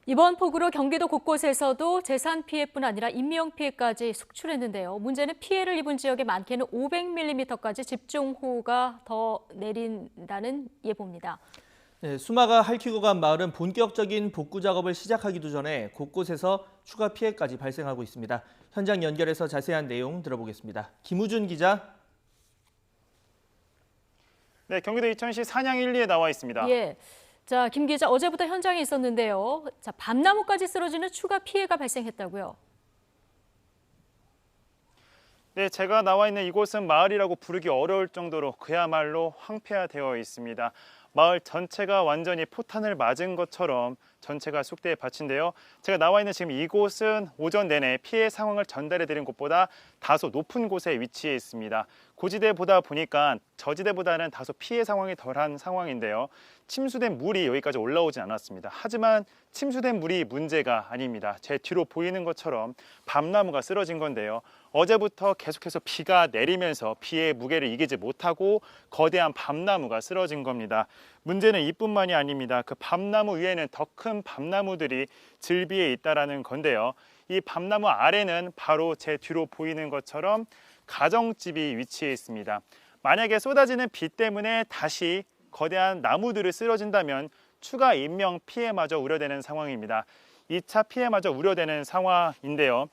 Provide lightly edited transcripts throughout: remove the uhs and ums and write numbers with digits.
이번 폭우로 경기도 곳곳에서도 재산 피해뿐 아니라 인명 피해까지 속출했는데요. 문제는 피해를 입은 지역에 많게는 500mm까지 집중호우가 더 내린다는 예보입니다. 네, 수마가 핥히고 간 마을은 본격적인 복구 작업을 시작하기도 전에 곳곳에서 추가 피해까지 발생하고 있습니다. 현장 연결해서 자세한 내용 들어보겠습니다. 김우준 기자. 네, 경기도 이천시 산양 1, 2에 나와 있습니다. 예. 자, 김 기자, 어제부터 현장에 있었는데요. 자, 밤나무까지 쓰러지는 추가 피해가 발생했다고요. 네, 제가 나와 있는 이곳은 마을이라고 부르기 어려울 정도로 그야말로 황폐화되어 있습니다. 마을 전체가 완전히 포탄을 맞은 것처럼 전체가 쑥대에 받친데요. 제가 나와 있는 지금 이곳은 오전 내내 피해 상황을 전달해 드린 곳보다 다소 높은 곳에 위치해 있습니다. 고지대보다 보니까 저지대보다는 다소 피해 상황이 덜한 상황인데요. 침수된 물이 여기까지 올라오진 않았습니다. 하지만 침수된 물이 문제가 아닙니다. 제 뒤로 보이는 것처럼 밤나무가 쓰러진 건데요. 어제부터 계속해서 비가 내리면서 비의 무게를 이기지 못하고 거대한 밤나무가 쓰러진 겁니다. 문제는 이뿐만이 아닙니다. 그 밤나무 위에는 더 큰 밤나무들이 즐비해 있다는 건데요. 이 밤나무 아래는 바로 제 뒤로 보이는 것처럼 가정집이 위치해 있습니다. 만약에 쏟아지는 비 때문에 다시 거대한 나무들이 쓰러진다면 추가 인명 피해마저 우려되는 상황입니다. 2차 피해마저 우려되는 상황인데요.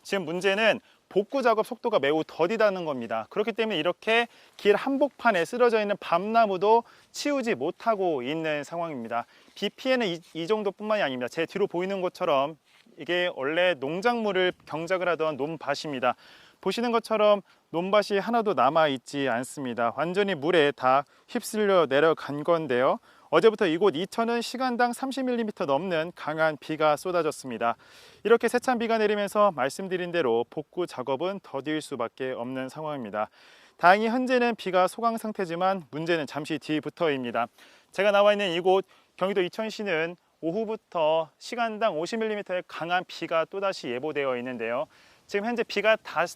지금 문제는 복구 작업 속도가 매우 더디다는 겁니다. 그렇기 때문에 이렇게 길 한복판에 쓰러져 있는 밤나무도 치우지 못하고 있는 상황입니다. 비 피해는 이 정도뿐만이 아닙니다. 제 뒤로 보이는 것처럼 이게 원래 농작물을 경작을 하던 논밭입니다. 보시는 것처럼 논밭이 하나도 남아있지 않습니다. 완전히 물에 다 휩쓸려 내려간 건데요. 어제부터 이곳 이천은 시간당 30mm 넘는 강한 비가 쏟아졌습니다. 이렇게 세찬 비가 내리면서 말씀드린 대로 복구 작업은 더딜 수밖에 없는 상황입니다. 다행히 현재는 비가 소강 상태지만 문제는 잠시 뒤부터입니다. 제가 나와 있는 이곳 경기도 이천시는 오후부터 시간당 50mm의 강한 비가 또다시 예보되어 있는데요. 지금 현재 비가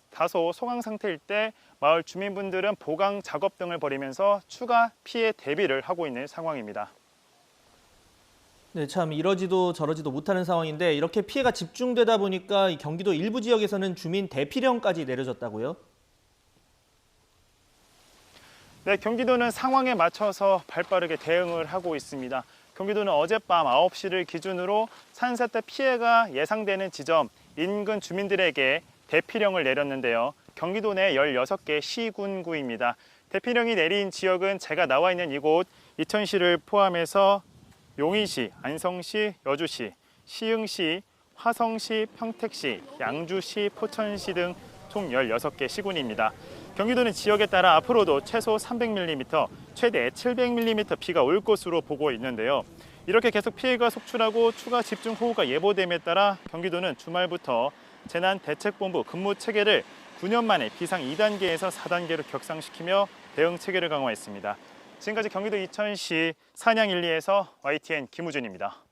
다소 소강 상태일 때 마을 주민분들은 보강 작업 등을 벌이면서 추가 피해 대비를 하고 있는 상황입니다. 네, 참 이러지도 저러지도 못하는 상황인데 이렇게 피해가 집중되다 보니까 이 경기도 일부 지역에서는 주민 대피령까지 내려졌다고요? 네, 경기도는 상황에 맞춰서 발빠르게 대응을 하고 있습니다. 경기도는 어젯밤 9시를 기준으로 산사태 피해가 예상되는 지점 인근 주민들에게 대피령을 내렸는데요. 경기도 내 16개 시군구입니다. 대피령이 내린 지역은 제가 나와 있는 이곳 이천시를 포함해서 용인시, 안성시, 여주시, 시흥시, 화성시, 평택시, 양주시, 포천시 등 총 16개 시군입니다. 경기도는 지역에 따라 앞으로도 최소 300mm, 최대 700mm 비가 올 것으로 보고 있는데요. 이렇게 계속 피해가 속출하고 추가 집중호우가 예보됨에 따라 경기도는 주말부터 재난대책본부 근무 체계를 9년 만에 비상 2단계에서 4단계로 격상시키며 대응 체계를 강화했습니다. 지금까지 경기도 이천시 산양 1, 2에서 YTN 김우준입니다.